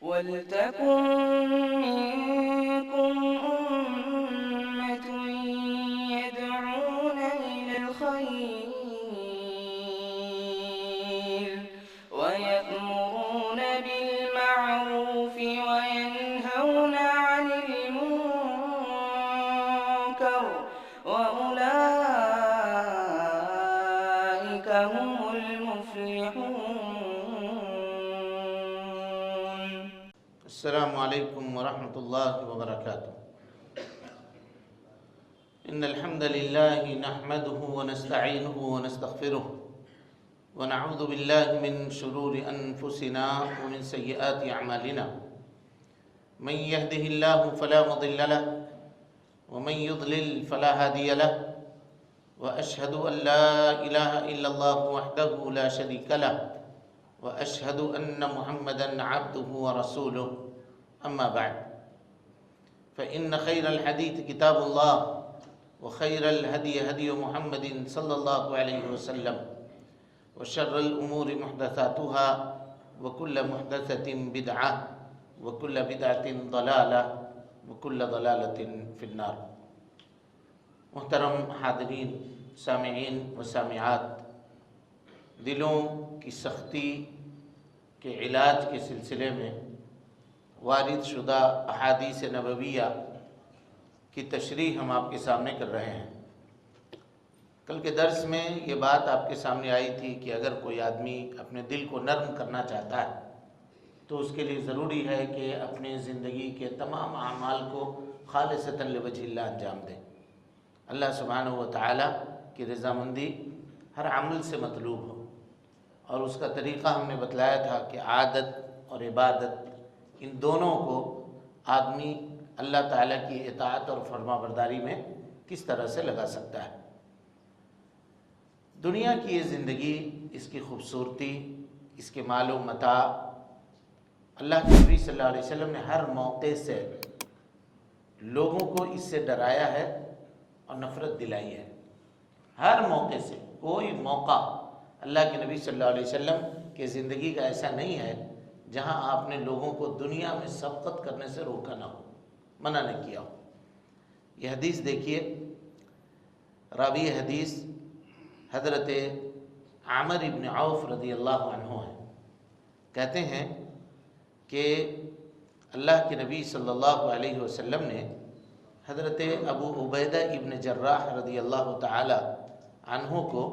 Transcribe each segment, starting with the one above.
وَلْتَكُن مِّنكُمْ أُمَّةٌ يَدْعُونَ إِلَى الْخَيْرِ وَيَأْمُرُونَ بِالْمَعْرُوفِ وَيَنْهَوْنَ عَنِ الْمُنكَرِ وَأُولَٰئِكَ هُمُ الْمُفْلِحُونَ. السلام علیکم ورحمۃ اللہ وبرکاتہ۔ ان الحمد للہ نحمده ونستعینه ونستغفره ونعوذ باللہ من شرور انفسنا ومن سیئات اعمالنا من يهده اللہ فلا مضل له ومن يضلل فلا هادی له واشهد ان لا الہ الا اللہ وحدہ لا شریک له واشهد ان محمدا عبده ورسوله اما بعد فان خیر الحدیث کتاب اللہ وخیر الهدی هدی محمد صلی اللہ علیہ وسلم وشر الامور محدثاتها وكل محدثة بدعة وكل بدعة ضلالة وكل ضلالة في النار۔ محترم حاضرین، سامعین و سامعات، دلوں کی سختی کے علاج کے سلسلے میں وارد شدہ احادیث نبویہ کی تشریح ہم آپ کے سامنے کر رہے ہیں۔ کل کے درس میں یہ بات آپ کے سامنے آئی تھی کہ اگر کوئی آدمی اپنے دل کو نرم کرنا چاہتا ہے تو اس کے لیے ضروری ہے کہ اپنے زندگی کے تمام اعمال کو خالصتاً لوجہ اللہ انجام دے۔ اللہ سبحانہ و تعالیٰ کی رضامندی ہر عمل سے مطلوب ہو، اور اس کا طریقہ ہم نے بتلایا تھا کہ عادت اور عبادت، ان دونوں کو آدمی اللہ تعالیٰ کی اطاعت اور فرما برداری میں کس طرح سے لگا سکتا ہے۔ دنیا کی یہ زندگی، اس کی خوبصورتی، اس کے مال و متاع، اللہ کے نبی صلی اللہ علیہ وسلم نے ہر موقع سے لوگوں کو اس سے ڈرایا ہے اور نفرت دلائی ہے۔ ہر موقع سے، کوئی موقع اللہ کے نبی صلی اللہ علیہ وسلم کے زندگی کا ایسا نہیں ہے جہاں آپ نے لوگوں کو دنیا میں سبقت کرنے سے روکا نہ ہو، منع نہ کیا ہو۔ یہ حدیث دیکھیے، راوی حدیث حضرت عامر ابن عوف رضی اللہ عنہ ہیں۔ کہتے ہیں کہ اللہ کے نبی صلی اللہ علیہ وسلم نے حضرت ابو عبیدہ ابن جراح رضی اللہ تعالی عنہ کو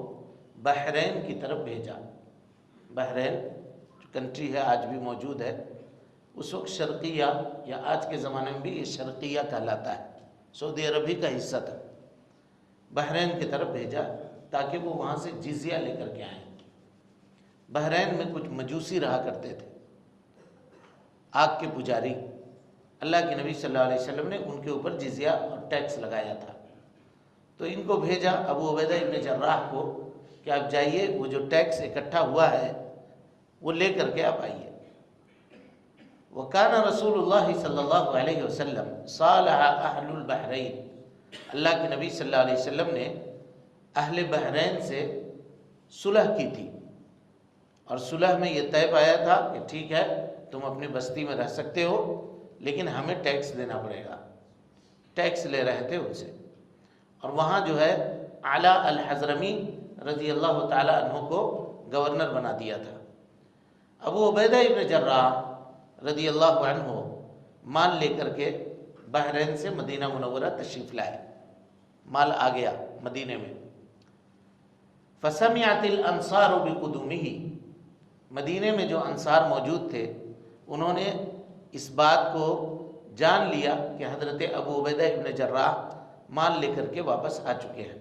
بحرین کی طرف بھیجا۔ بحرین جو کنٹری ہے، آج بھی موجود ہے، اس وقت شرقیہ، یا آج کے زمانے میں بھی یہ شرقیہ کہلاتا ہے، سعودی عربی کا حصہ تھا۔ بحرین کی طرف بھیجا تاکہ وہ وہاں سے جزیہ لے کر کے آئیں۔ بحرین میں کچھ مجوسی رہا کرتے تھے، آگ کے پجاری۔ اللہ کے نبی صلی اللہ علیہ وسلم نے ان کے اوپر جزیہ اور ٹیکس لگایا تھا، تو ان کو بھیجا ابو عبیدہ ابن جراح کو کہ آپ جائیے، وہ جو ٹیکس اکٹھا ہوا ہے وہ لے کر کے آپ آئیے۔ وَكَانَ رسول اللہ صلی اللہ علیہ وسلم صالح اہل البحرین، اللہ کے نبی صلی اللہ علیہ وسلم نے اہل بحرین سے صلح کی تھی، اور صلح میں یہ طے پایا تھا کہ ٹھیک ہے تم اپنی بستی میں رہ سکتے ہو، لیکن ہمیں ٹیکس دینا پڑے گا۔ ٹیکس لے رہے تھے ان سے، اور وہاں جو ہے علا الحضرمی رضی اللہ تعالی عنہ کو گورنر بنا دیا تھا۔ ابو عبیدہ ابن جراح رضی اللہ عنہ مال لے کر کے بحرین سے مدینہ منورہ تشریف لائے۔ مال آ گیا مدینے میں۔ فسمعت الانصار بقدومہ، مدینے میں جو انصار موجود تھے انہوں نے اس بات کو جان لیا کہ حضرت ابو عبیدہ ابن جراح مال لے کر کے واپس آ چکے ہیں۔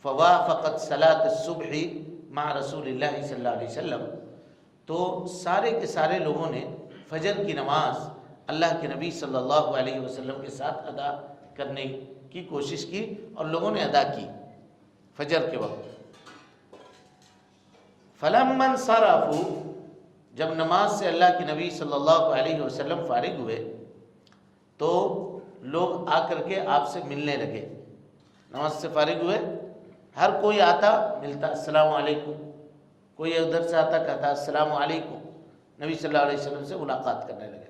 فوافقت صلاۃ الصبح مع رسول اللہ صلی اللہ علیہ وسلم، تو سارے کے سارے لوگوں نے فجر کی نماز اللہ کے نبی صلی اللہ علیہ وسلم کے ساتھ ادا کرنے کی کوشش کی، اور لوگوں نے ادا کی فجر کے وقت۔ فلما انصرفوا، جب نماز سے اللہ کے نبی صلی اللہ علیہ وسلم فارغ ہوئے تو لوگ آ کر کے آپ سے ملنے لگے۔ نماز سے فارغ ہوئے، ہر کوئی آتا ملتا، السلام علیکم، کوئی ادھر سے آتا کہتا السلام علیکم، نبی صلی اللہ علیہ وسلم سے ملاقات کرنے لگے.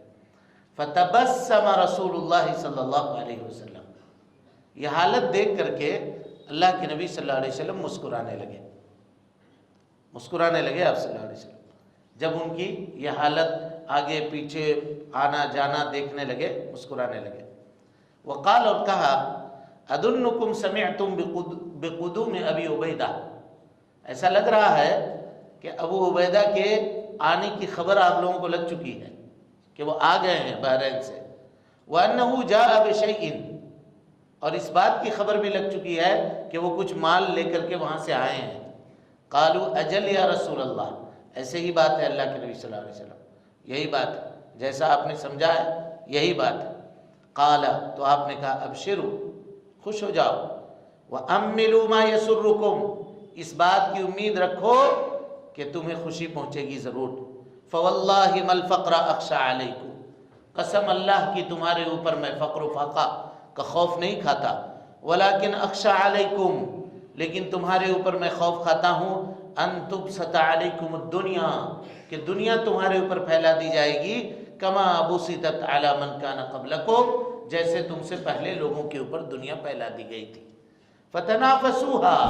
فتبسم رسول اللہ صلی اللہ علیہ وسلم. یہ حالت دیکھ کر کے اللہ کے نبی صلی اللہ علیہ وسلم مسکرانے لگے آپ صلی اللہ علیہ وسلم. جب ان کی یہ حالت آگے پیچھے آنا جانا دیکھنے لگے مسکرانے لگے. وقال، اور کہا، ادنکم سمعتم بقدوم ابی عبیدہ، ایسا لگ رہا ہے کہ ابو عبیدہ کے آنے کی خبر آپ لوگوں کو لگ چکی ہے کہ وہ آ گئے ہیں بحرین سے. وَأَنَّهُ جَاءَ بِشَيْءٍ، اور اس بات کی خبر بھی لگ چکی ہے کہ وہ کچھ مال لے کر کے وہاں سے آئے ہیں. قالوا اجل یا رسول اللہ، ایسے ہی بات ہے اللہ کے نبی صلی اللہ علیہ وسلم، یہی بات ہے جیسا آپ نے سمجھا ہے یہی بات ہے. قال، تو آپ نے کہا، ابشروا، خوش ہو جاؤ، وَأَمِّلُوا مَا يَسُرُّكُمْ، اس بات کی امید رکھو کہ تمہیں خوشی پہنچے گی ضرور. فَوَاللَّهِ مَا الْفَقْرَ أَخْشَىٰ عَلَيْكُمْ، قسم اللہ کی تمہارے اوپر میں فقر و فاقہ کا خوف نہیں کھاتا. وَلَكِنْ أَخْشَىٰ عَلَيْكُمْ، لیکن تمہارے اوپر میں خوف کھاتا ہوں، أَن تُبْسَطَ عَلَيْكُمُ الدُّنْيَا، کہ دنیا تمہارے اوپر پھیلا دی جائے گی. كَمَا بُسِطَتْ عَلَىٰ مَنْ كَانَ قَبْلَكُمْ، جیسے تم سے پہلے لوگوں کے اوپر دنیا پھیلا دی گئی تھی. فَتَنَافَسُوهَا،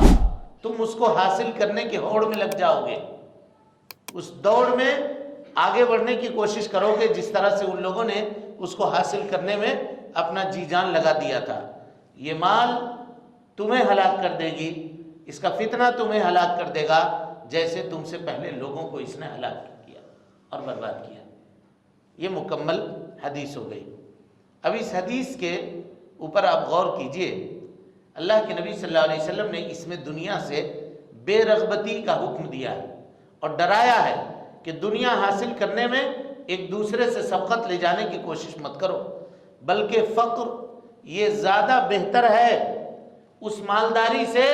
تم اس کو حاصل کرنے کے ہوڑ میں لگ جاؤ گے، اس دوڑ میں آگے بڑھنے کی کوشش کرو گے جس طرح سے ان لوگوں نے اس کو حاصل کرنے میں اپنا جی جان لگا دیا تھا. یہ مال تمہیں ہلاک کر دے گی، اس کا فتنہ تمہیں ہلاک کر دے گا جیسے تم سے پہلے لوگوں کو اس نے ہلاک کیا اور برباد کیا. یہ مکمل حدیث ہو گئی. اب اس حدیث کے اوپر آپ غور کیجئے، اللہ کے نبی صلی اللہ علیہ وسلم نے اس میں دنیا سے بے رغبتی کا حکم دیا ہے اور ڈرایا ہے کہ دنیا حاصل کرنے میں ایک دوسرے سے سبقت لے جانے کی کوشش مت کرو، بلکہ فقر یہ زیادہ بہتر ہے اس مالداری سے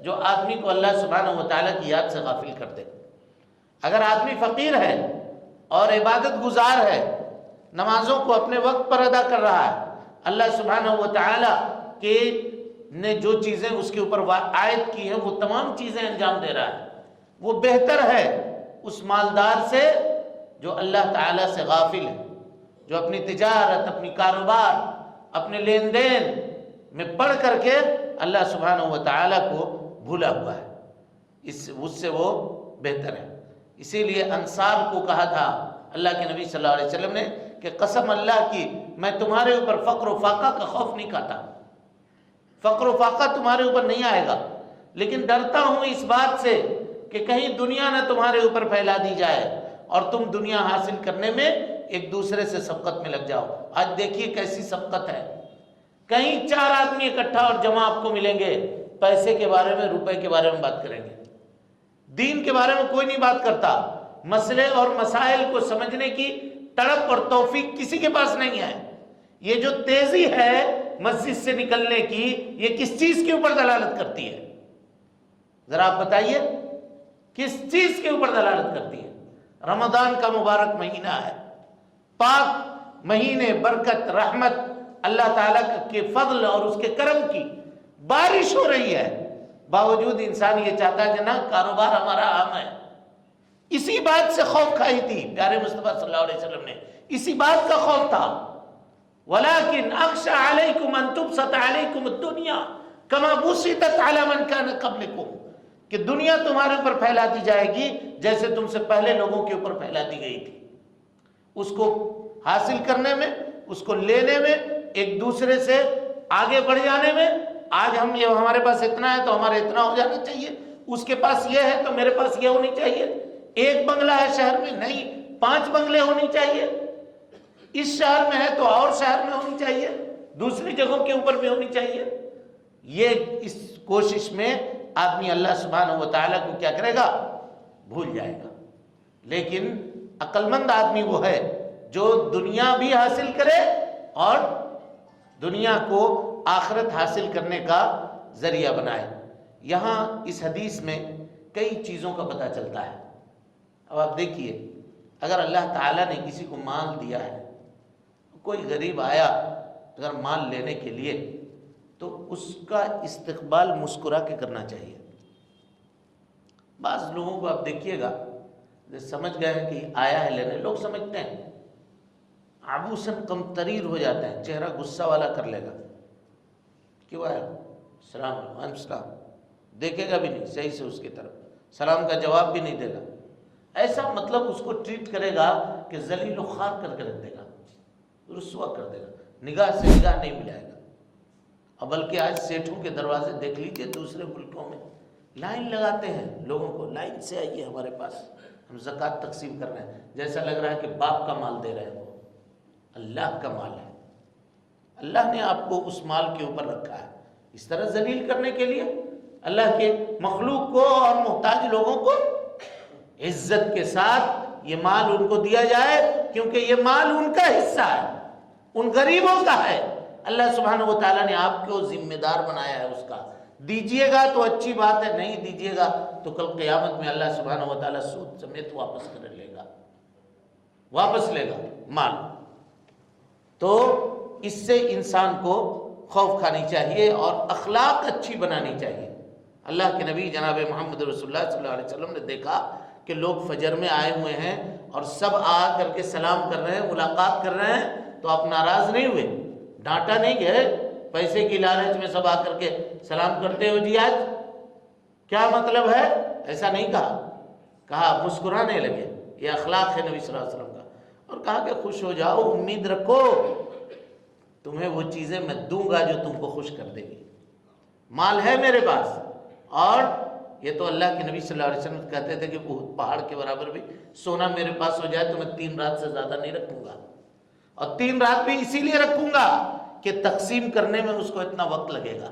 جو آدمی کو اللہ سبحانہ و تعالیٰ کی یاد سے غافل کر دے. اگر آدمی فقیر ہے اور عبادت گزار ہے، نمازوں کو اپنے وقت پر ادا کر رہا ہے، اللہ سبحانہ و تعالیٰ کے نے جو چیزیں اس کے اوپر عائد کی ہیں وہ تمام چیزیں انجام دے رہا ہے، وہ بہتر ہے اس مالدار سے جو اللہ تعالیٰ سے غافل ہے، جو اپنی تجارت، اپنی کاروبار، اپنے لین دین میں پڑھ کر کے اللہ سبحانہ و تعالیٰ کو بھولا ہوا ہے. اس سے وہ بہتر ہے. اسی لیے انصار کو کہا تھا اللہ کے نبی صلی اللہ علیہ وسلم نے کہ قسم اللہ کی میں تمہارے اوپر فقر و فاقہ کا خوف نہیں کھاتا، فقر و فاقہ تمہارے اوپر نہیں آئے گا، لیکن ڈرتا ہوں اس بات سے کہ کہیں دنیا نہ تمہارے اوپر پھیلا دی جائے اور تم دنیا حاصل کرنے میں ایک دوسرے سے سبقت میں لگ جاؤ. آج دیکھیے کیسی سبقت ہے، کہیں 4 آدمی اکٹھا اور جمع آپ کو ملیں گے، پیسے کے بارے میں، روپے کے بارے میں بات کریں گے، دین کے بارے میں کوئی نہیں بات کرتا. مسئلے اور مسائل کو سمجھنے کی تڑپ اور توفیق کسی کے پاس نہیں ہے. یہ جو تیزی ہے مسجد سے نکلنے کی، یہ کس چیز کے اوپر دلالت کرتی ہے؟ ذرا آپ بتائیے کس چیز کے اوپر دلالت کرتی ہے؟ رمضان کا مبارک مہینہ ہے، پاک مہینے، برکت، رحمت، اللہ تعالیٰ کے فضل اور اس کے کرم کی بارش ہو رہی ہے، باوجود انسان یہ چاہتا ہے کہ نہ کاروبار ہمارا عام ہے. اسی بات سے خوف کھائی تھی پیارے مصطفیٰ صلی اللہ علیہ وسلم نے، اسی بات کا خوف تھا. وَلَكِنْ أَخْشَىٰ عَلَيْكُمْ أَن تُبْسَطَ عَلَيْكُمُ الدُّنْيَا كَمَا بُسِطَتْ عَلَىٰ مَنْ كَانَ قَبْلِكُمْ، کہ دنیا تمہارے اوپر پھیلا دی جائے گی جیسے تم سے پہلے لوگوں کے اوپر پھیلا دی گئی تھی. اس کو حاصل کرنے میں، اس کو لینے میں، ایک دوسرے سے آگے بڑھ جانے میں. آج ہمارے پاس اتنا ہے تو ہمارا اتنا ہو جانا چاہیے، اس کے پاس یہ ہے تو میرے پاس یہ ہونی چاہیے. ایک بنگلہ ہے شہر میں، نہیں 5 بنگلے ہونی چاہیے. اس شہر میں ہے تو اور شہر میں ہونی چاہیے، دوسری جگہوں کے اوپر بھی ہونی چاہیے. یہ اس کوشش میں آدمی اللہ سبحانہ و تعالیٰ کو کیا کرے گا؟ بھول جائے گا. لیکن عقل مند آدمی وہ ہے جو دنیا بھی حاصل کرے اور دنیا کو آخرت حاصل کرنے کا ذریعہ بنائے. یہاں اس حدیث میں کئی چیزوں کا پتہ چلتا ہے. اب آپ دیکھیے، اگر اللہ تعالیٰ نے کسی کو مال دیا ہے، کوئی غریب آیا اگر مال لینے کے لیے، تو اس کا استقبال مسکرا کے کرنا چاہیے. بعض لوگوں کو آپ دیکھیے گا سمجھ گئے ہیں کہ آیا ہے لینے، لوگ سمجھتے ہیں عبوسن قمطریر ہو جاتے ہیں، چہرہ غصہ والا کر لے گا، کیوں آیا؟ السلام علیکم، السلام، دیکھے گا بھی نہیں صحیح سے اس کی طرف، سلام کا جواب بھی نہیں دے گا، ایسا مطلب اس کو ٹریٹ کرے گا کہ ذلیل و خوار کر کے رکھ دے گا، رسوا کر دے گا، نگاہ سے نگاہ نہیں ملائے گا۔ اب بلکہ آج سیٹھوں کے دروازے دیکھ لیجیے دوسرے ملکوں میں، لائن لگاتے ہیں لوگوں کو، لائن سے آئیے ہمارے پاس، ہم زکوٰۃ تقسیم کر رہے ہیں، جیسا لگ رہا ہے کہ باپ کا مال دے رہے ہیں، وہ اللہ کا مال ہے، اللہ نے آپ کو اس مال کے اوپر رکھا ہے، اس طرح ذلیل کرنے کے لیے اللہ کے مخلوق کو اور محتاج لوگوں کو عزت کے ساتھ یہ مال ان کو دیا جائے، کیونکہ یہ مال ان کا حصہ ہے، ان غریبوں کا ہے، اللہ سبحانہ و تعالیٰ نے آپ کو ذمہ دار بنایا ہے اس کا، دیجئے گا تو اچھی بات ہے، نہیں دیجئے گا تو کل قیامت میں اللہ سبحانہ و تعالیٰ سود سمیت واپس کر لے گا، واپس لے گا مال۔ تو اس سے انسان کو خوف کھانی چاہیے اور اخلاق اچھی بنانی چاہیے۔ اللہ کے نبی جناب محمد رسول اللہ صلی اللہ علیہ وسلم نے دیکھا کہ لوگ فجر میں آئے ہوئے ہیں اور سب آ کر کے سلام کر رہے ہیں، ملاقات کر رہے ہیں، تو آپ ناراض نہیں ہوئے، ڈانٹا نہیں گئے، پیسے کی لالچ میں سب آ کر کے سلام کرتے ہو جی آج کیا مطلب ہے، ایسا نہیں کہا مسکرانے لگے، یہ اخلاق ہے نبی صلی اللہ علیہ وسلم کا، اور کہا کہ خوش ہو جاؤ، امید رکھو تمہیں وہ چیزیں میں دوں گا جو تم کو خوش کر دے گی، مال ہے میرے پاس، اور یہ تو اللہ کے نبی صلی اللہ علیہ وسلم کہتے تھے کہ احد پہاڑ کے برابر بھی سونا میرے پاس ہو جائے تو میں 3 رات سے زیادہ نہیں رکھوں گا، اور 3 رات بھی اسی لیے رکھوں گا کہ تقسیم کرنے میں اس کو اتنا وقت لگے گا،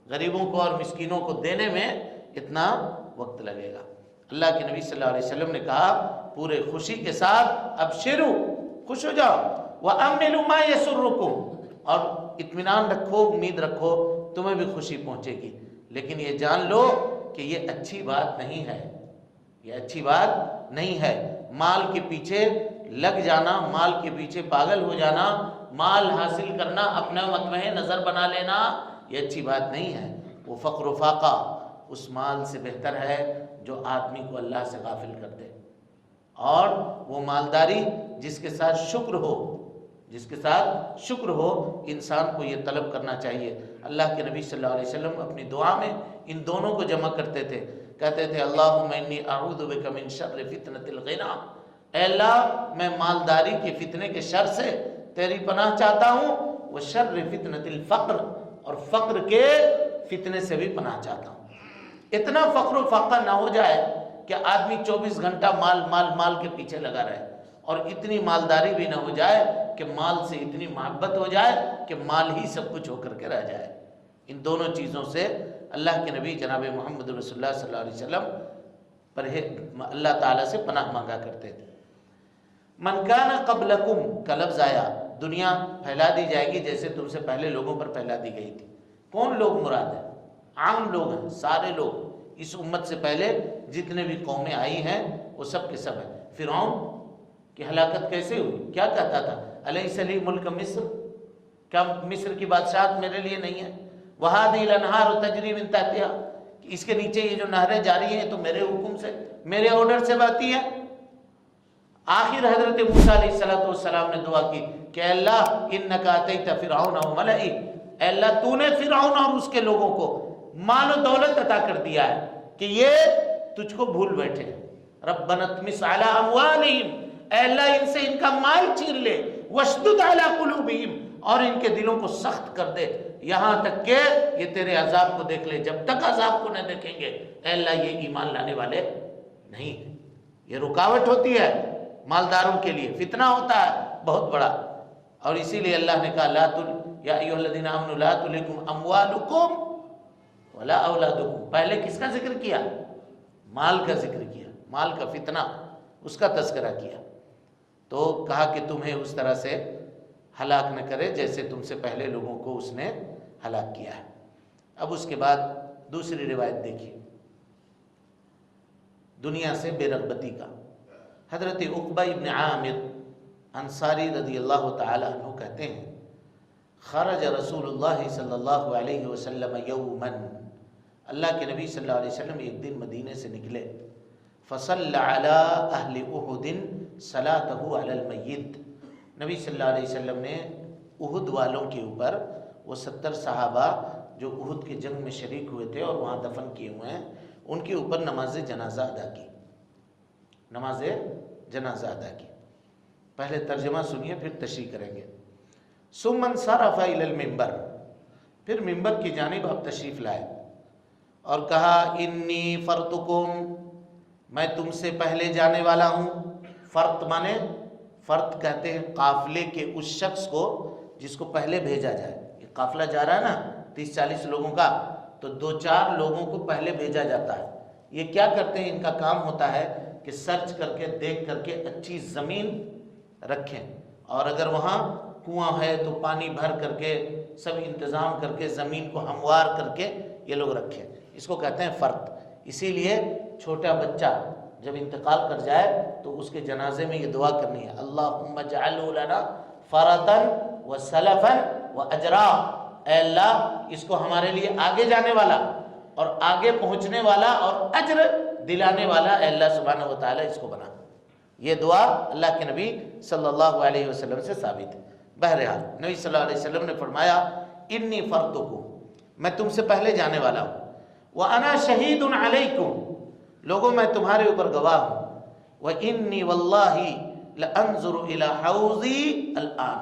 غریبوں کو اور مسکینوں کو دینے میں اتنا وقت لگے گا۔ اللہ کے نبی صلی اللہ علیہ وسلم نے کہا پورے خوشی کے ساتھ ابشروا، خوش ہو جاؤ، وَأَمِّلُوا مَا يَسُرُّكُمْ، اور اطمینان رکھو، امید رکھو تمہیں بھی خوشی پہنچے گی، لیکن یہ جان لو کہ یہ اچھی بات نہیں ہے، یہ اچھی بات نہیں ہے، مال کے پیچھے لگ جانا، مال کے پیچھے پاگل ہو جانا، مال حاصل کرنا، اپنا مطمئن نظر بنا لینا، یہ اچھی بات نہیں ہے۔ وہ فقر و فاقہ اس مال سے بہتر ہے جو آدمی کو اللہ سے غافل کر دے، اور وہ مالداری جس کے ساتھ شکر ہو، جس کے ساتھ شکر ہو، انسان کو یہ طلب کرنا چاہیے۔ اللہ کے نبی صلی اللہ علیہ وسلم اپنی دعا میں ان دونوں کو جمع کرتے تھے، کہتے تھے اللہم انی اعوذ بک من شر فتنۃ الغنی، اے اللہ میں مالداری کے فتنے کے شر سے تیری پناہ چاہتا ہوں، وشر فتنۃ الفقر، اور فقر کے فتنے سے بھی پناہ چاہتا ہوں۔ اتنا فقر و فاقہ نہ ہو جائے کہ آدمی 24 گھنٹہ مال مال مال کے پیچھے لگا رہے، اور اتنی مالداری بھی نہ ہو جائے کہ مال سے اتنی محبت ہو جائے کہ مال ہی سب کچھ ہو کر کے رہ جائے۔ ان دونوں چیزوں سے اللہ کے نبی جناب محمد رسول اللہ صلی اللہ علیہ وسلم پر اللہ تعالیٰ سے پناہ مانگا کرتے تھے۔ من کان قبلکم کا لفظ آیا، دنیا پھیلا دی جائے گی جیسے تم سے پہلے لوگوں پر پھیلا دی گئی تھی۔ کون لوگ مراد ہیں؟ عام لوگ ہیں، سارے لوگ، اس امت سے پہلے جتنے بھی قومیں آئی ہیں وہ سب کے سب ہیں۔ فرعون کی ہلاکت کیسے ہوئی؟ کیا کہتا تھا؟ الیس لی ملک مصر، کیا مصر کی بادشاہت میرے لیے نہیں ہے؟ وہذہ الانہار تجری من تحتہا، اس کے نیچے یہ جو نہریں جاری ہیں تو میرے حکم سے، میرے آرڈر سے بہتی ہیں۔ آخر حضرت موسیٰ علیہ السلام نے دعا کی کہ اے اللہ انک اتیت فرعون وملئہ، اے اللہ تو نے فرعون اور اس کے لوگوں کو مال و دولت عطا کر دیا ہے کہ یہ تجھ کو بھول بیٹھے۔ ربنا اطمس علی اموالہم، اے اللہ ان سے ان کا مال چھین لے، واشدد علی قلوبہم، اور ان کے دلوں کو سخت کر دے، یہاں تک کہ یہ تیرے عذاب کو دیکھ لے، جب تک عذاب کو نہ دیکھیں گے اے اللہ یہ ایمان لانے والے نہیں۔ یہ رکاوٹ ہوتی ہے مالداروں کے لیے، فتنہ ہوتا ہے بہت بڑا، اور اسی لیے اللہ نے کہا یا ایھا الذین آمنوا لا تلھکم اموالکم ولا اولادکم، پہلے کس کا ذکر کیا؟ مال کا ذکر کیا، مال کا فتنہ، اس کا تذکرہ کیا، تو کہا کہ تمہیں اس طرح سے ہلاک نہ کرے جیسے تم سے پہلے لوگوں کو اس نے ہلاک کیا ہے۔ اب اس کے بعد دوسری روایت دیکھیے دنیا سے بے رغبتی کا۔ حضرت عقبہ ابن عامر انصاری رضی اللہ تعالی عنہ کہتے ہیں خرج رسول اللہ صلی اللہ علیہ وسلم یوما، اللہ کے نبی صلی اللہ علیہ وسلم ایک دن مدینے سے نکلے، فصل علی اہل احد صلاتہ علی المیت، نبی صلی اللہ علیہ وسلم نے احد والوں کے اوپر، وہ 70 صحابہ جو احد کی جنگ میں شریک ہوئے تھے اور وہاں دفن کیے ہوئے ہیں، ان کے اوپر نماز جنازہ ادا کی، نماز جنازہ ادا کی۔ پہلے ترجمہ سنیے پھر تشریح کریں گے۔ ثم انصرف الی المنبر، پھر ممبر کی جانب آپ تشریف لائے اور کہا انی فرتکم، میں تم سے پہلے جانے والا ہوں۔ فرت مانے، فرت کہتے ہیں قافلے کے اس شخص کو جس کو پہلے بھیجا جائے۔ یہ قافلہ جا رہا ہے نا 30-40 لوگوں کا، تو 2-4 لوگوں کو پہلے بھیجا جاتا ہے۔ یہ کیا کرتے ہیں؟ ان کا کام ہوتا ہے کہ سرچ کر کے دیکھ کر کے اچھی زمین رکھیں، اور اگر وہاں کنواں ہے تو پانی بھر کر کے سب انتظام کر کے زمین کو ہموار کر کے یہ لوگ رکھیں، اس کو کہتے ہیں فرد۔ اسی لیے چھوٹا بچہ جب انتقال کر جائے تو اس کے جنازے میں یہ دعا کرنی ہے، اللہم اجعلہ لنا فرطا و سلفا و اجرا، اے اللہ اس کو ہمارے لیے آگے جانے والا اور آگے پہنچنے والا اور اجر دلانے والا اے اللہ سبحانہ و تعالی اس کو بنا۔ یہ دعا اللہ کے نبی صلی اللہ علیہ وسلم سے ثابت ہے۔ بہرحال نبی صلی اللہ علیہ وسلم نے فرمایا انی فرتکم، میں تم سے پہلے جانے والا ہوں، وَأَنَا شَهِيدٌ عَلَيْكُمْ، لوگوں میں تمہارے اوپر گواہ ہوں، وَإِنِّي وَاللَّهِ لَأَنظُرُ إِلَى حَوْضِي الْآنَ،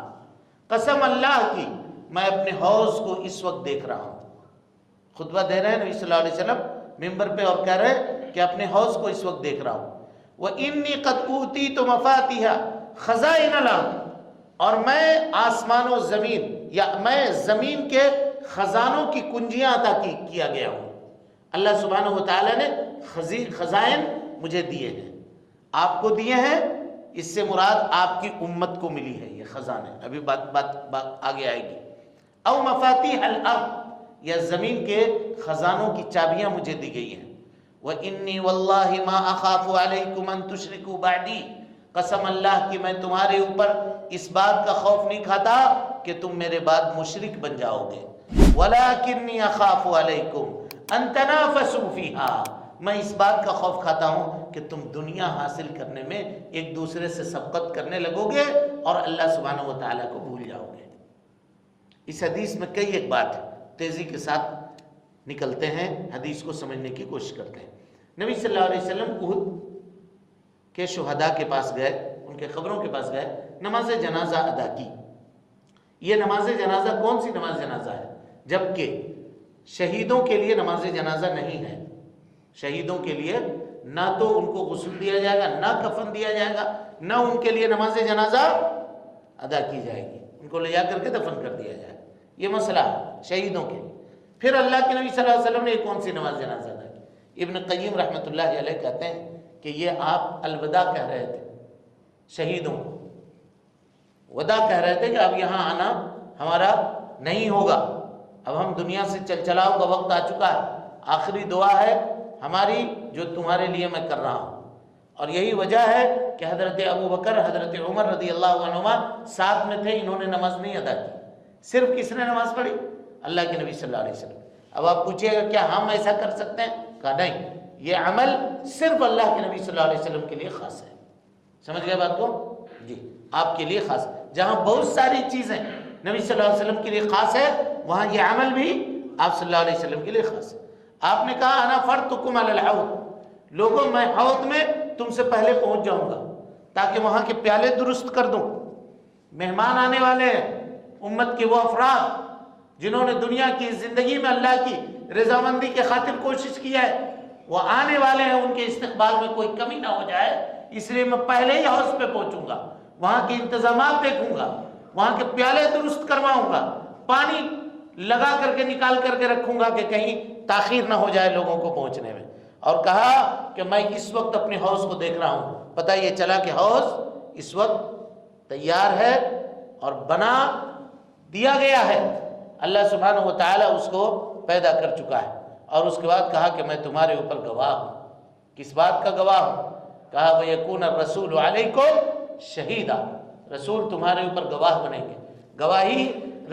قسم اللہ کی میں اپنے حوض کو اس وقت دیکھ رہا ہوں۔ خطبہ دے رہے ہیں نبی صلی اللہ علیہ وسلم ممبر پہ اور کہہ رہے ہیں کہ اپنے حوض کو اس وقت دیکھ رہا ہوں۔ وَإِنِّي قَدْ أُوتِيتُ مَفَاتِحَ خَزَائِنَ الْأَرْضِ، اور میں آسمان و زمین یا میں زمین کے خزانوں کی کنجیاں عطا کیا گیا ہوں۔ اللہ سبحانہ و تعالیٰ نے خزائن مجھے دیے ہیں، آپ کو دیے ہیں، اس سے مراد آپ کی امت کو ملی ہے یہ خزانے، ابھی بات آگے آئے گی۔ او مفاتیح الارض، یا زمین کے خزانوں کی چابیاں مجھے دی گئی ہیں۔ وَإِنِّي وَاللَّهِ مَا أَخَافُ عَلَيْكُمْ أَن تُشْرِكُوا بَعْدِي، قسم اللہ کی میں تمہارے اوپر اس بات کا خوف نہیں کھاتا کہ تم میرے بعد مشرک بن جاؤ گے۔ وَلَكِنِّي أَخَافُ عَلَيْكُمْ أَن تَنَافَسُوا فِيهَا، میں اس بات کا خوف کھاتا ہوں کہ تم دنیا حاصل کرنے میں ایک دوسرے سے سبقت کرنے لگو گے اور اللہ سبحانہ و تعالیٰ کو بھول جاؤ گے۔ اس حدیث میں کئی ایک بات ہے، تیزی کے ساتھ نکلتے ہیں، حدیث کو سمجھنے کی کوشش کرتے ہیں۔ نبی صلی اللہ علیہ وسلم احد کے شہداء کے پاس گئے، ان کے قبروں کے پاس گئے، نماز جنازہ ادا کی۔ یہ نماز جنازہ کون سی نماز جنازہ ہے؟ جبکہ شہیدوں کے لیے نماز جنازہ نہیں ہے۔ شہیدوں کے لیے نہ تو ان کو غسل دیا جائے گا، نہ کفن دیا جائے گا، نہ ان کے لیے نماز جنازہ ادا کی جائے گی، ان کو لے جا کر کے دفن کر دیا جائے۔ یہ مسئلہ ہے شہیدوں کے لیے۔ پھر اللہ کے نبی صلی اللہ علیہ وسلم نے کون سی نماز جنازہ ادا کی؟ ابن قیم رحمۃ اللہ علیہ کہتے ہیں کہ یہ آپ الوداع کہہ رہے تھے، شہیدوں کو وداع کہہ رہے تھے کہ اب یہاں آنا ہمارا نہیں ہوگا، اب ہم دنیا سے چل چلاؤ کا وقت آ چکا ہے، آخری دعا ہے ہماری جو تمہارے لیے میں کر رہا ہوں۔ اور یہی وجہ ہے کہ حضرت ابو بکر، حضرت عمر رضی اللہ عنہما ساتھ میں تھے، انہوں نے نماز نہیں ادا کی۔ صرف کس نے نماز پڑھی؟ اللہ کے نبی صلی اللہ علیہ وسلم۔ اب آپ پوچھئے گا کیا ہم ایسا کر سکتے ہیں؟ کہا نہیں، یہ عمل صرف اللہ کے نبی صلی اللہ علیہ وسلم کے لیے خاص ہے۔ سمجھ گئے بات کو؟ جی، آپ کے لیے خاص ہے۔ جہاں بہت ساری چیزیں نبی صلی اللہ علیہ وسلم کے لیے خاص ہے، وہاں یہ عمل بھی آپ صلی اللہ علیہ وسلم کے لیے خاص ہے۔ آپ نے کہا انا فرتکم علی الحوض، لوگوں میں حوض میں تم سے پہلے پہنچ جاؤں گا تاکہ وہاں کے پیالے درست کر دوں۔ مہمان آنے والے ہیں، امت کے وہ افراد جنہوں نے دنیا کی زندگی میں اللہ کی رضامندی کے خاطر کوشش کی ہے، وہ آنے والے ہیں، ان کے استقبال میں کوئی کمی نہ ہو جائے، اس لیے میں پہلے ہی حوض پہ پہنچوں گا، وہاں کے انتظامات دیکھوں گا، وہاں کے پیالے درست کرواؤں گا، پانی لگا کر کے نکال کر کے رکھوں گا کہ کہیں تاخیر نہ ہو جائے لوگوں کو پہنچنے میں۔ اور کہا کہ میں اس وقت اپنے حوض کو دیکھ رہا ہوں، پتہ یہ چلا کہ حوض اس وقت تیار ہے اور بنا دیا گیا ہے، اللہ سبحانہ و تعالیٰ اس کو پیدا کر چکا ہے۔ اور اس کے بعد کہا کہ میں تمہارے اوپر گواہ ہوں۔ کس بات کا گواہ ہوں؟ کہا وَيَكُونَ الرَّسُولُ عَلَيْكُمْ شَهِيدًا، رسول تمہارے اوپر گواہ بنیں گے۔ گواہی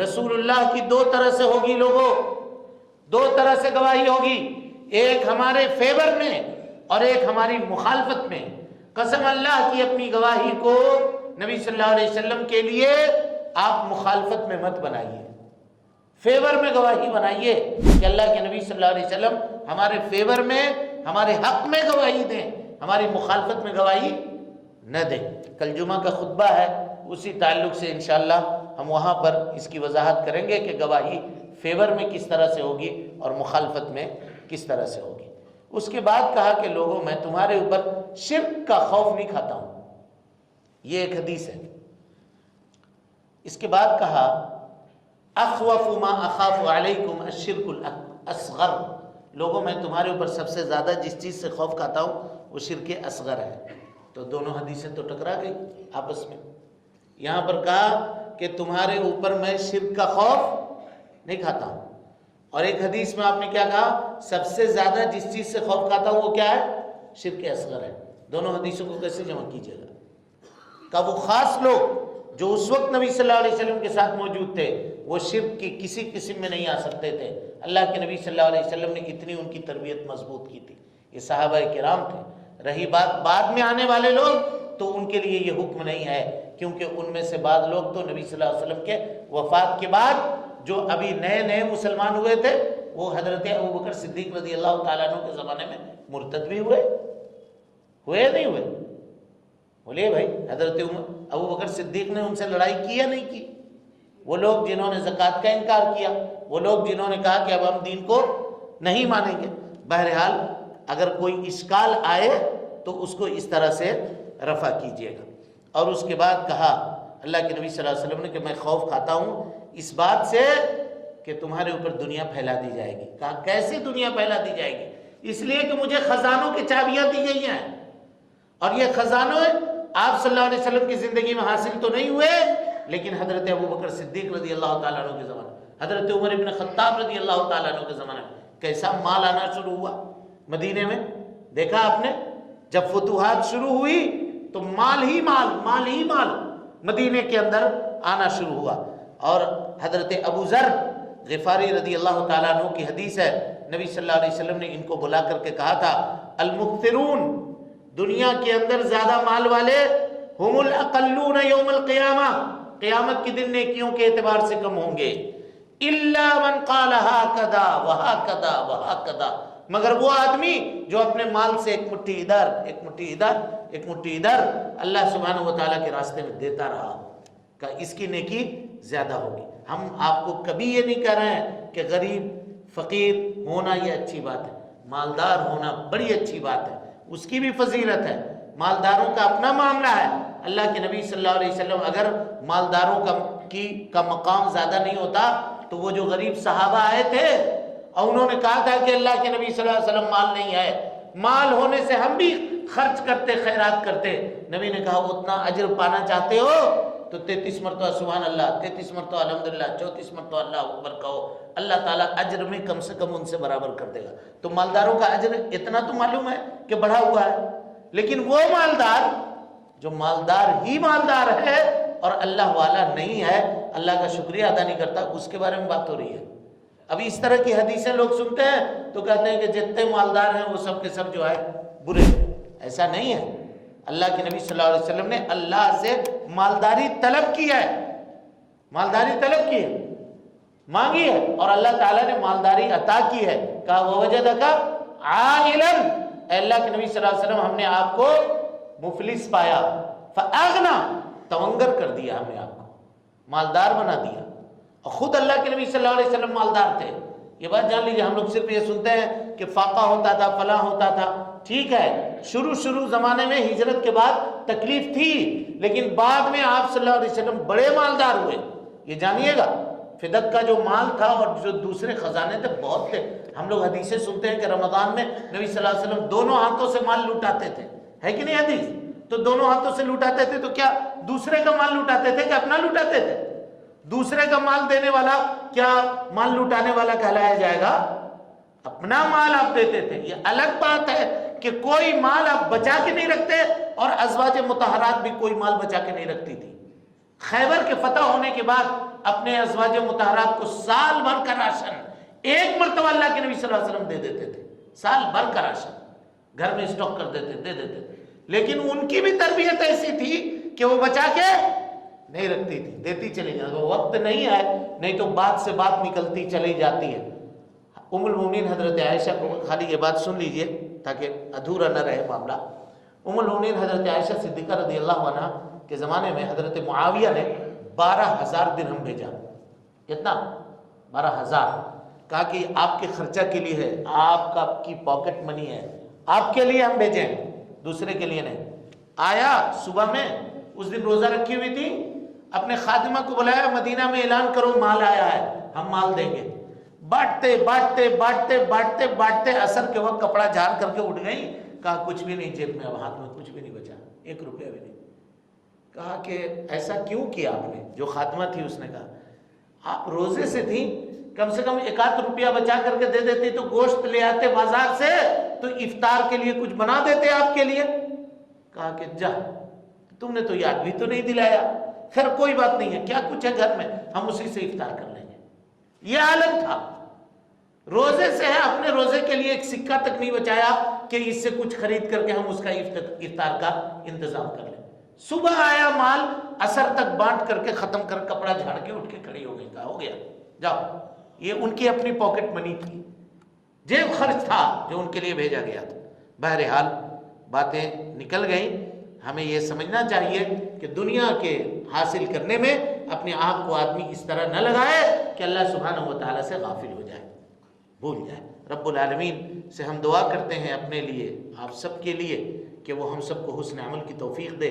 رسول اللہ کی دو طرح سے ہوگی لوگوں، دو طرح سے گواہی ہوگی، ایک ہمارے فیور میں اور ایک ہماری مخالفت میں. قسم اللہ کی اپنی گواہی کو نبی صلی اللہ علیہ وسلم کے لیے آپ مخالفت میں مت بنائیے، فیور میں گواہی بنائیے کہ اللہ کے نبی صلی اللہ علیہ وسلم ہمارے فیور میں، ہمارے حق میں گواہی دیں، ہماری مخالفت میں گواہی نہ دیں. کل جمعہ کا خطبہ ہے، اسی تعلق سے انشاءاللہ ہم وہاں پر اس کی وضاحت کریں گے کہ گواہی فیور میں کس طرح سے ہوگی اور مخالفت میں کس طرح سے ہوگی. اس کے بعد کہا کہ لوگوں میں تمہارے اوپر شرک کا خوف نہیں کھاتا ہوں، یہ ایک حدیث ہے. اس کے بعد کہا اخوف ما اخاف علیکم الشرک الاصغر، لوگوں میں تمہارے اوپر سب سے زیادہ جس چیز سے خوف کھاتا ہوں وہ شرک اصغر ہے. تو دونوں حدیثیں تو ٹکرا گئی آپس میں. یہاں پر کہا کہ تمہارے اوپر میں شرک کا خوف نہیں کھاتا ہوں، اور ایک حدیث میں آپ نے کیا کہا؟ سب سے زیادہ جس چیز سے خوف کھاتا ہوں وہ کیا ہے؟ شرک اصغر ہے. دونوں حدیثوں کو کیسے جمع کیجیے گا؟ کہ وہ خاص لوگ جو اس وقت نبی صلی اللہ علیہ وسلم کے ساتھ موجود تھے وہ شرک کی کسی قسم میں نہیں آ سکتے تھے. اللہ کے نبی صلی اللہ علیہ وسلم نے اتنی ان کی تربیت مضبوط کی تھی. یہ صحابہ کرام تھے. رہی بات بعد میں آنے والے لوگ تو ان کے لیے یہ حکم نہیں ہے، کیونکہ ان میں سے بعض لوگ تو نبی صلی اللہ علیہ وسلم کے وفات کے بعد جو ابھی نئے مسلمان ہوئے تھے وہ حضرت ابوبکر صدیق رضی اللہ تعالیٰ عنہ کے زمانے میں مرتد بھی ہوئے نہیں ہوئے؟ بولیے بھائی، حضرت ابوبکر صدیق نے ان سے لڑائی کی یا نہیں کی؟ وہ لوگ جنہوں نے زکوٰۃ کا انکار کیا، وہ لوگ جنہوں نے کہا کہ اب ہم دین کو نہیں مانیں گے. بہرحال اگر کوئی اشکال آئے تو اس کو اس طرح سے رفع کیجیے گا. اور اس کے بعد کہا اللہ کے نبی صلی اللہ علیہ وسلم نے کہ میں خوف کھاتا ہوں اس بات سے کہ تمہارے اوپر دنیا پھیلا دی جائے گی. کہا کیسے دنیا پھیلا دی جائے گی؟ اس لیے کہ مجھے خزانوں کی چابیاں دی گئی ہیں، اور یہ خزانوں آپ صلی اللہ علیہ وسلم کی زندگی میں حاصل تو نہیں ہوئے، لیکن حضرت ابوبکر صدیق رضی اللہ تعالیٰ عنہ کے زمانے، حضرت عمر ابن خطاب رضی اللہ تعالیٰ عنہ کے زمانے میں کیسا مال آنا شروع ہوا مدینے میں. دیکھا آپ نے جب فتوحات شروع ہوئی تو مال ہی مال مدینے کے اندر آنا شروع ہوا. اور حضرت ابو ذر غفاری رضی اللہ تعالیٰ عنہ کی حدیث ہے، نبی صلی اللہ علیہ وسلم نے ان کو بلا کر کے کہا تھا المکثرون، دنیا کے اندر زیادہ مال والے، ہم الاقلون یوم القیامہ، قیامت کے دن نیکیوں کے اعتبار سے کم ہوں گے. الا من قال ہاکذا وہاکذا وہاکذا، مگر وہ آدمی جو اپنے مال سے ایک مٹھی ادھر ایک مٹھی ادھر ایک مٹھی ادھر اللہ سبحانہ و تعالیٰ کے راستے میں دیتا رہا، کہ اس کی نیکی زیادہ ہوگی. ہم آپ کو کبھی یہ نہیں کہہ رہے ہیں کہ غریب فقیر ہونا یہ اچھی بات ہے، مالدار ہونا بڑی اچھی بات ہے، اس کی بھی فضیلت ہے. مالداروں کا اپنا معاملہ ہے. اللہ کے نبی صلی اللہ علیہ وسلم اگر مالداروں کا مقام زیادہ نہیں ہوتا تو وہ جو غریب صحابہ آئے تھے اور انہوں نے کہا تھا کہ اللہ کے نبی صلی اللہ علیہ وسلم مال نہیں ہے، مال ہونے سے ہم بھی خرچ کرتے، خیرات کرتے. نبی نے کہا اتنا اجر پانا چاہتے ہو تو 33 مرتبہ سبحان اللہ، 33 مرتبہ الحمدللہ، 34 مرتبہ اللہ اکبر کہو، اللہ تعالیٰ اجر میں کم سے کم ان سے برابر کر دے گا. تو مالداروں کا اجر اتنا تو معلوم ہے کہ بڑھا ہوا ہے. لیکن وہ مالدار جو مالدار ہی مالدار ہے اور اللہ والا نہیں ہے، اللہ کا شکریہ ادا نہیں کرتا، اس کے بارے میں بات ہو رہی ہے. ابھی اس طرح کی حدیثیں لوگ سنتے ہیں تو کہتے ہیں کہ جتنے مالدار ہیں وہ سب کے سب جو ہے برے. ایسا نہیں ہے. اللہ کے نبی صلی اللہ علیہ وسلم نے اللہ سے مالداری طلب کی ہے، مالداری طلب کی ہے، مانگی ہے، اور اللہ تعالیٰ نے مالداری عطا کی ہے. کہا ووجدک عائلا، اے اللہ کے نبی صلی اللہ علیہ وسلم ہم نے آپ کو مفلس پایا، فاغنا، تونگر کر دیا، ہمیں آپ کو مالدار بنا دیا. اور خود اللہ کے نبی صلی اللہ علیہ وسلم مالدار تھے. یہ بات جان لیجیے. ہم لوگ صرف یہ سنتے ہیں کہ فاقہ ہوتا تھا، فلاں ہوتا تھا. ٹھیک ہے، شروع زمانے میں ہجرت کے بعد تکلیف تھی، لیکن بعد میں آپ صلی اللہ علیہ وسلم بڑے مالدار ہوئے. یہ جانیے گا فدق کا جو مال تھا اور جو دوسرے خزانے تھے بہت تھے. ہم لوگ حدیثیں سنتے ہیں کہ رمضان میں نبی صلی اللہ علیہ وسلم دونوں ہاتھوں سے مال لوٹاتے تھے، ہے کہ نہیں حدیث؟ تو دونوں ہاتھوں سے لوٹاتے تھے تو کیا دوسرے کا مال لوٹاتے تھے کہ اپنا لوٹاتے تھے؟ دوسرے کا مال دینے والا کیا مال لوٹانے والا کہلایا جائے گا؟ اپنا مال آپ دیتے تھے. یہ الگ بات ہے کہ کوئی مال آپ بچا کے نہیں رکھتے، اور ازواج مطہرات بھی کوئی مال بچا کے نہیں رکھتی تھی. خیبر کے فتح ہونے کے بعد اپنے ازواج مطہرات کو سال بھر کا راشن ایک مرتبہ اللہ کے نبی صلی اللہ علیہ وسلم دے دیتے تھے. سال بھر کا راشن گھر میں اسٹاک کر دیتے، دے دیتے تھے، لیکن ان کی بھی تربیت ایسی تھی کہ وہ بچا کے نہیں رکھتی تھی، دیتی چلی جاتی، وقت نہیں ہے، نہیں تو بات سے بات نکلتی چلی جاتی ہے۔ ام المومنین حضرت عائشہ کو، خالی یہ بات سن لیجئے تاکہ ادھورا نہ رہے معاملہ، ام المومنین حضرت عائشہ صدیقہ رضی اللہ عنہ کے زمانے میں حضرت معاویہ نے 12,000 درہم بھیجا۔ کتنا؟ 12,000۔ کہا کہ آپ کے خرچہ کے لیے ہے، آپ کی پاکٹ منی ہے، آپ کے لیے ہم بھیجیں، دوسرے کے لیے نہیں۔ آیا صبح میں، اس دن روزہ رکھی ہوئی تھی، اپنے خادمہ کو بلایا، مدینہ میں اعلان کرو مال آیا ہے، ہم مال دیں گے۔ بانٹتے بانٹتے بانٹتے بانٹتے بانٹتے عصر کے وقت کپڑا جھاڑ کر کے اٹھ گئی، کہا کچھ بھی نہیں جیب میں، اب ہاتھ میں کچھ بھی نہیں بچا، 1 روپیہ بھی نہیں۔ کہا کہ ایسا کیوں کیا آپ نے؟ جو خادمہ تھی اس نے کہا آپ روزے سے تھی، کم سے کم 1 روپیہ بچا کر کے دے دیتی تو گوشت لے آتے بازار سے تو افطار کے لیے کچھ بنا دیتے آپ کے لیے۔ کہا کہ جا، تم نے تو یاد بھی تو نہیں دلایا، خیر کوئی بات نہیں ہے، کیا کچھ ہے گھر میں، ہم اسی سے افطار کر لیں گے۔ یہ عالم تھا، روزے سے ہے، اپنے روزے کے لیے 1 سکہ تک نہیں بچایا کہ اس سے کچھ خرید کر کے ہم اس کا افطار کا انتظام کر لیں۔ صبح آیا مال، عصر تک بانٹ کر کے ختم کر، کپڑا جھاڑ کے اٹھ کے کھڑی ہو گئی، کہا ہو گیا جاؤ۔ یہ ان کی اپنی پاکٹ منی تھی، جیب خرچ تھا جو ان کے لیے بھیجا گیا تھا۔ بہرحال باتیں نکل گئیں، ہمیں یہ سمجھنا چاہیے کہ دنیا کے حاصل کرنے میں اپنے آپ کو آدمی اس طرح نہ لگائے کہ اللہ سبحانہ و تعالیٰ سے غافل ہو جائے، بھول جائے۔ رب العالمین سے ہم دعا کرتے ہیں اپنے لیے، آپ سب کے لیے، کہ وہ ہم سب کو حسن عمل کی توفیق دے۔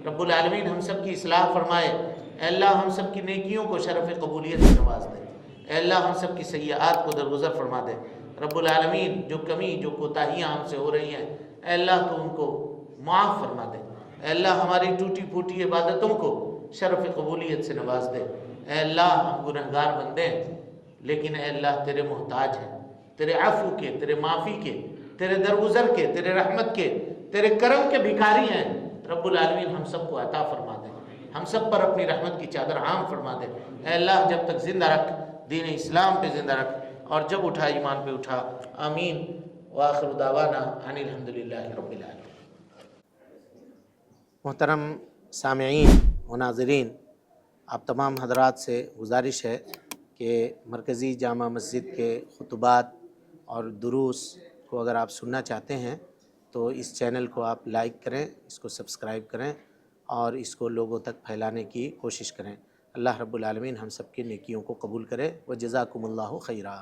رب العالمین ہم سب کی اصلاح فرمائے۔ اے اللہ ہم سب کی نیکیوں کو شرف قبولیت سے نواز دے۔ اے اللہ ہم سب کی سیئات کو درگزر فرما دے۔ رب العالمین جو کمی، جو کوتاہیاں ہم سے ہو رہی ہیں، اے اللہ تو ان کو معاف فرما دے۔ اے اللہ ہماری ٹوٹی پھوٹی عبادتوں کو شرف قبولیت سے نواز دے۔ اے اللہ ہم گنہگار بندے ہیں، لیکن اے اللہ تیرے محتاج ہیں، تیرے عفو کے، تیرے معافی کے، تیرے درگزر کے، تیرے رحمت کے، تیرے کرم کے بھکاری ہیں۔ رب العالمین ہم سب کو عطا فرما دے، ہم سب پر اپنی رحمت کی چادر عام فرما دے۔ اے اللہ جب تک زندہ رکھ، دین اسلام پہ زندہ رکھ، اور جب اٹھا ایمان پہ اٹھا۔ آمین۔ وآخر دعوانا ان الحمدللہ رب العالمین۔ محترم سامعین و ناظرین، آپ تمام حضرات سے گزارش ہے کہ مرکزی جامع مسجد کے خطبات اور دروس کو اگر آپ سننا چاہتے ہیں تو اس چینل کو آپ لائک کریں، اس کو سبسکرائب کریں اور اس کو لوگوں تک پھیلانے کی کوشش کریں۔ اللہ رب العالمین ہم سب کی نیکیوں کو قبول کرے۔ وجزاکم اللہ خیرا۔